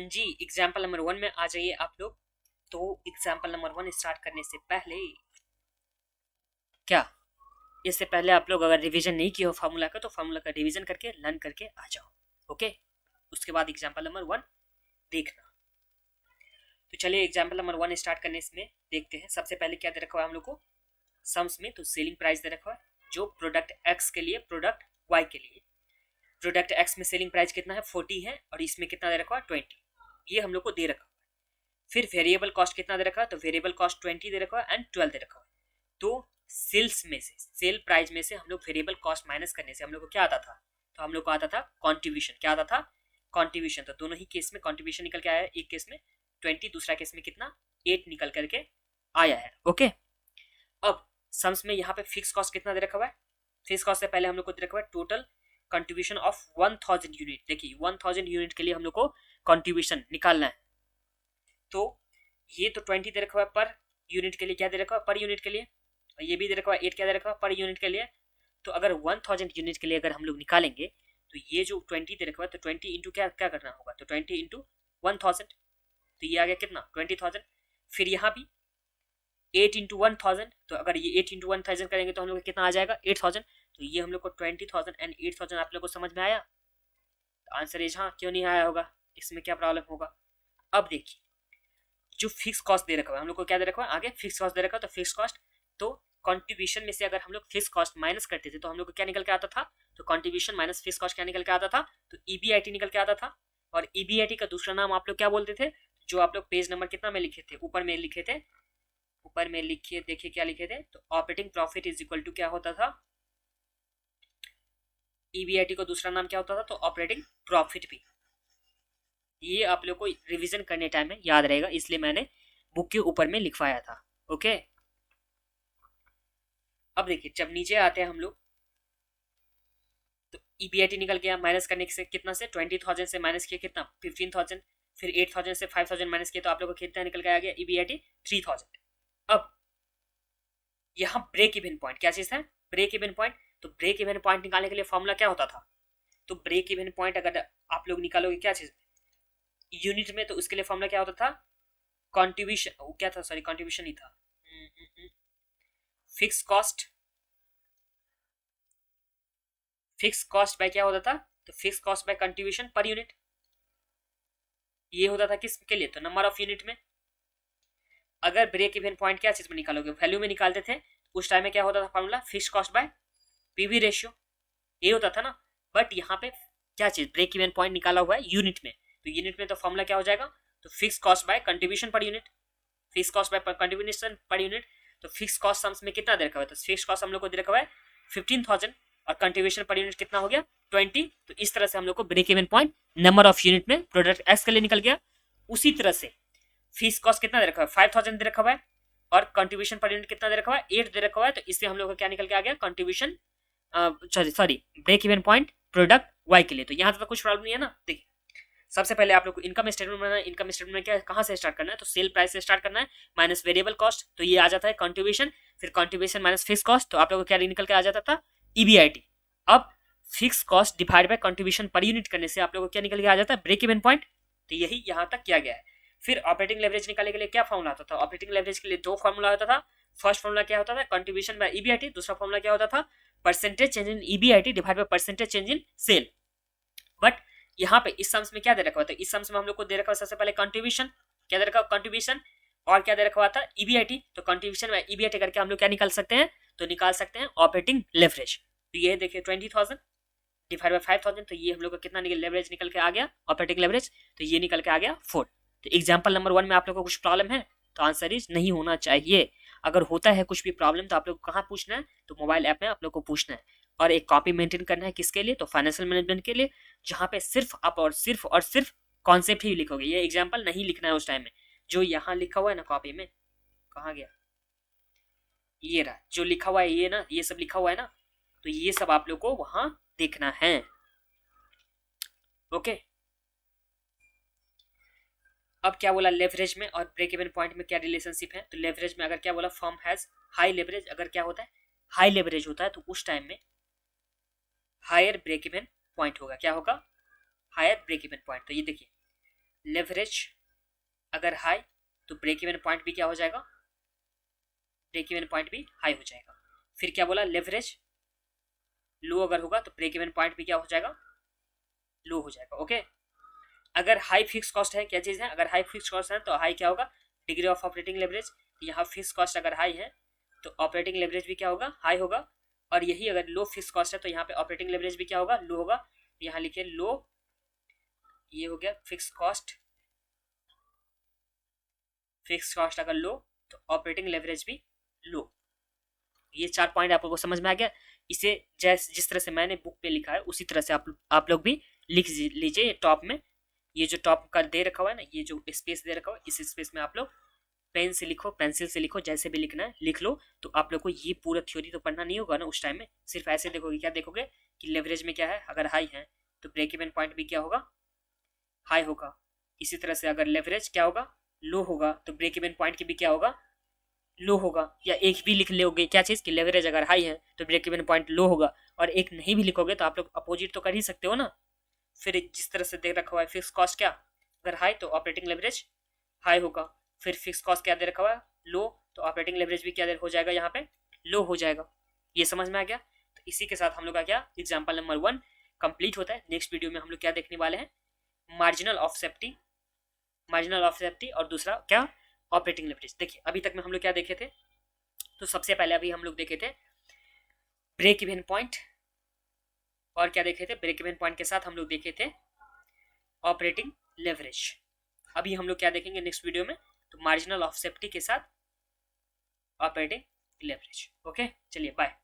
जी, example number 1 में आ जाइए आप लोग। तो एग्जाम्पल नंबर 1 स्टार्ट करने से पहले क्या, इससे पहले आप लोग अगर रिवीजन नहीं किया हो फार्मूला का तो फार्मूला का रिवीजन करके लर्न करके आ जाओ। ओके, उसके बाद एग्जाम्पल नंबर 1 देखना। तो चलिए एग्जाम्पल नंबर 1 स्टार्ट करने में देखते हैं। सबसे पहले क्या दे रखा हुआ है हम लोग को सम्स में, तो सेलिंग प्राइस दे रखा है जो प्रोडक्ट एक्स के लिए, प्रोडक्ट वाई के लिए। प्रोडक्ट एक्स में सेलिंग प्राइस कितना है 40 है और इसमें कितना दे रखा है 20, ये हम लोग को दे रखा है। फिर वेरिएबल कॉस्ट कितना दे रखा है, तो वेरिएबल कॉस्ट 20 दे रखा है एंड 12 दे रखा है। तो सेल्स में से, सेल प्राइस में से हम लोग वेरिएबल कॉस्ट माइनस करने से हम लोग को क्या आता था, तो हम लोग को आता था कॉन्ट्रीब्यूशन। क्या आता था, कॉन्ट्रीब्यूशन। तो दोनों ही केस में कॉन्ट्रीब्यूशन निकल के आया है, एक केस में 20, दूसरा केस में कितना 8 निकल करके आया है। ओके, अब सम्स में यहाँ पे फिक्स कॉस्ट कितना दे रखा हुआ है, फिक्स कॉस्ट से पहले हम लोग को दे रखा हुआ है टोटल कंट्रीब्यूशन ऑफ 1000 यूनिट। देखिए 1000 यूनिट के लिए हम लोग को कंट्रीब्यूशन निकालना है। तो ये तो 20 दे रखा हुआ है पर यूनिट के लिए, क्या दे रखा हुआ है पर यूनिट के लिए, और ये भी दे रखा हुआ है 8 क्या दे रखा हुआ है पर यूनिट के लिए। तो अगर 1000 यूनिट के लिए अगर हम लोग निकालेंगे तो ये जो 20 दे रखा हुआ है तो 20 इंटू क्या क्या करना होगा, तो 20 इंटू 1000, तो ये आ गया कितना 20,000। फिर यहाँ भी 8 इंटू 1000, तो अगर ये 8 इंटू 1000 करेंगे तो हम लोग कितना आ जाएगा 8000। तो ये हम लोग को 20,000 एंड 8000 आप लोग को समझ में आया। तो आंसर इज हाँ, क्यों नहीं आया होगा, इसमें क्या प्रॉब्लम होगा। अब देखिए जो फिक्स कॉस्ट दे रखा है हम लोग को, क्या दे रखा है आगे फिक्स कॉस्ट दे रखा है, तो फिक्स कॉस्ट, तो कंट्रीब्यूशन में से अगर हम लोग फिक्स कॉस्ट माइनस करते थे तो हम लोग को क्या निकल के आता था, तो कंट्रीब्यूशन माइनस फिक्स कॉस्ट क्या निकल के आता था, तो ईबीआईटी निकल के आता था। और ईबीआईटी का दूसरा नाम आप लोग क्या बोलते थे, जो आप लोग पेज नंबर कितना में लिखे थे, ऊपर में लिखे थे, ऊपर में लिखिए, देखिए क्या लिखे थे, तो operating profit is equal to क्या होता था, ईबीआईटी का दूसरा नाम क्या होता था, तो ऑपरेटिंग प्रॉफिट भी। ये आप लोग को रिवीजन करने टाइम में याद रहेगा, इसलिए मैंने बुक के ऊपर में लिखवाया था। ओके, अब देखिए जब नीचे आते हैं हम लोग तो ईबीआईटी निकल गया, माइनस करने से कितना, से 20,000 से माइनस किया कितना 15,000, फिर 8,000 से 5,000 माइनस किया तो आप लोग को कितना निकल के आ गया ईबीआईटी 3,000। अब यहाँ ब्रेक इवन पॉइंट क्या चीज है, ब्रेक इवन पॉइंट। तो ब्रेक इवन पॉइंट निकालने के लिए फॉर्मूला क्या होता था, तो ब्रेक इवन पॉइंट अगर आप लोग निकालोगे क्या चीज यूनिट में, तो उसके लिए फॉर्मूला क्या होता था, कॉन्ट्रीब्यूशन, क्या था, सॉरी कॉन्ट्रीब्यूशन ही था, fix cost, fix cost by क्या होता था, तो fix cost by contribution per unit. ये होता था किसके लिए, तो नंबर ऑफ यूनिट में। अगर ब्रेक इवन पॉइंट क्या चीज में निकालोगे, वैल्यू में निकालते थे, उस टाइम में क्या होता था formula, fix cost by PV ratio, ये होता था ना। बट यहाँ पे क्या चीज, ब्रेक इवन पॉइंट निकाला हुआ है यूनिट में, तो यूनिट में तो फॉर्मूला क्या हो जाएगा, तो fix cost by contribution per unit, fix cost by contribution per unit. तो फिक्स कॉस्ट सम्स में कितना दे रखा हुआ है, तो फिक्स कॉस्ट हम लोग को दे रखा हुआ है 15,000 और कंट्रीब्यूशन पर यूनिट कितना हो गया 20। तो इस तरह से हम लोग को break even point number of unit में प्रोडक्ट एक्स के लिए निकल गया। उसी तरह से फीस कॉस्ट कितना दे रखा है 5,000 दे रखा हुआ है और कंट्रीब्यूशन पर यूनिट कितना दे रखा हुआ है 8 दे रखा हुआ है। तो इससे हम लोग को क्या निकल के आ गया contribution, sorry break even point product Y के लिए। तो यहाँ तक तो कुछ प्रॉब्लम नहीं है ना। देखिए सबसे पहले आप लोग को इनकम स्टेटमेंट बनाना है, इनकम स्टेटमेंट में क्या कहाँ से स्टार्ट करना है, तो सेल प्राइस से स्टार्ट करना है माइनस वेरिएबल कॉस्ट, तो ये आ जाता है कंट्रीब्यूशन, फिर कंट्रीब्यूशन माइनस फिक्स कॉस्ट, तो आप लोग को क्या निकल के आ जाता था ईबीआईटी। अब fix cost divide by contribution per unit करने से आप लोग को क्या निकल के आ जाता है ब्रेक इवन पॉइंट। तो यही यहाँ तक किया गया है। फिर ऑपरेटिंग लेवरेज निकालने के लिए क्या फॉर्मूला होता था, ऑपरेटिंग लेवरेज के लिए दो फॉर्मूला होता था। फर्स्ट फॉर्मूला क्या होता था कंट्रीब्यूशन बाय ईबीआईटी, दूसरा फॉर्मूला क्या होता था percentage change in EBIT divide by percentage change in sale. But यहाँ पे इस सम्स में क्या दे रखा हुआ था, इस सम्स में हम लोग को दे रखा हुआ सबसे पहले कंट्रीब्यूशन, क्या दे रखा हुआ कंट्रीब्यूशन, और क्या दे रखा हुआ था ईबीआईटी। तो कंट्रीब्यूशन में ईबीआईटी करके हम लोग क्या निकाल सकते हैं, तो निकाल सकते हैं ऑपरेटिंग लेवरेज। तो ये देखिए 20,000 डिवाइड बाय 5,000, तो ये हम लोग का कितना लेवरेज निकल के आ गया ऑपरेटिंग लेवरेज, तो ये निकल के आ गया 4। तो एग्जाम्पल नंबर 1 में आप लोग को कुछ प्रॉब्लम है, तो आंसर इज नहीं होना चाहिए। अगर होता है कुछ भी प्रॉब्लम तो आप लोग को कहाँ पूछना है, तो मोबाइल ऐप में आप लोग को पूछना है। और एक कॉपी मेंटेन करना है किसके लिए, तो फाइनेंशियल मैनेजमेंट के लिए, जहाँ पे सिर्फ आप और सिर्फ कॉन्सेप्ट ही लिखोगे, ये एग्जाम्पल नहीं लिखना है उस टाइम में। जो यहाँ लिखा हुआ है ना कॉपी में, कहाँ गया, ये रहा जो लिखा हुआ है, ये ना ये सब लिखा हुआ है ना, तो ये सब आप लोग को वहां देखना है। ओके, अब क्या बोला लेवरेज में और ब्रेक इवन पॉइंट में क्या रिलेशनशिप है, तो लेवरेज में अगर क्या बोला फर्म हैज हाई लेवरेज, अगर क्या होता है हाई लेवरेज होता है तो उस टाइम में हायर ब्रेक इवन पॉइंट होगा, क्या होगा हायर ब्रेक इवन पॉइंट। तो ये देखिए लेवरेज अगर हाई तो ब्रेक इवन पॉइंट भी क्या हो जाएगा, ब्रेक इवन पॉइंट भी हाई हो जाएगा। फिर क्या बोला, लेवरेज लो अगर होगा तो ब्रेक इवन पॉइंट भी क्या हो जाएगा, लो हो जाएगा। ओके, अगर हाई फिक्स कॉस्ट है, क्या चीज़ है, अगर हाई फिक्स कॉस्ट है तो हाई क्या होगा, डिग्री ऑफ ऑपरेटिंग लेवरेज। यहाँ फिक्स कॉस्ट अगर हाई है तो ऑपरेटिंग लेवरेज भी क्या होगा, हाई होगा। और यही अगर लो फिक्स कॉस्ट है तो यहाँ पे ऑपरेटिंग लेवरेज भी क्या होगा, लो होगा। यहाँ लिखिए लो, ये हो गया फिक्स कॉस्ट, फिक्स कॉस्ट अगर लो तो ऑपरेटिंग लेवरेज भी लो। ये 4 पॉइंट आप लोगों को समझ में आ गया। इसे जिस तरह से मैंने बुक पे लिखा है उसी तरह से आप लोग भी लिख लीजिए। टॉप में ये जो टॉप का दे रखा हुआ है ना, ये जो स्पेस दे रखा हुआ है, इस स्पेस में आप लोग पेन से लिखो, पेंसिल से लिखो, जैसे भी लिखना है लिख लो। तो आप लोग को ये पूरा थ्योरी तो पढ़ना नहीं होगा ना उस टाइम में, सिर्फ ऐसे देखोगे। क्या देखोगे कि लेवरेज में क्या है, अगर हाई है तो ब्रेक इवन पॉइंट भी क्या होगा, हाई होगा। इसी तरह से अगर लेवरेज क्या होगा, लो होगा, तो ब्रेक इवन पॉइंट की भी क्या होगा, लो होगा। या एक भी लिख लोगे क्या चीज़ कि लेवरेज अगर हाई है तो ब्रेक इवन पॉइंट लो होगा, और एक नहीं भी लिखोगे तो आप लोग अपोजिट तो कर ही सकते हो ना। फिर जिस तरह से दे रखा हुआ है फिक्स कॉस्ट क्या, अगर हाई तो ऑपरेटिंग लेवरेज हाई होगा। फिर फिक्स कॉस्ट क्या दे रखा हुआ है, लो, तो ऑपरेटिंग लेवरेज भी क्या हो जाएगा, यहाँ पे लो हो जाएगा। ये समझ में आ गया। तो इसी के साथ हम लोग का क्या एग्जाम्पल नंबर 1 कंप्लीट होता है। नेक्स्ट वीडियो में हम लोग क्या देखने वाले हैं, marginal of safety, marginal of safety, और दूसरा क्या, ऑपरेटिंग लेवरेज। देखिए अभी तक में हम लोग क्या देखे थे, तो सबसे पहले अभी हम लोग देखे थे ब्रेक इवन पॉइंट, और क्या देखे थे, ब्रेक इवन पॉइंट के साथ हम लोग देखे थे ऑपरेटिंग लेवरेज। अभी हम लोग क्या देखेंगे नेक्स्ट वीडियो में, तो मार्जिनल ऑफ सेफ्टी के साथ ऑपरेटिंग लेवरेज। ओके, चलिए बाय।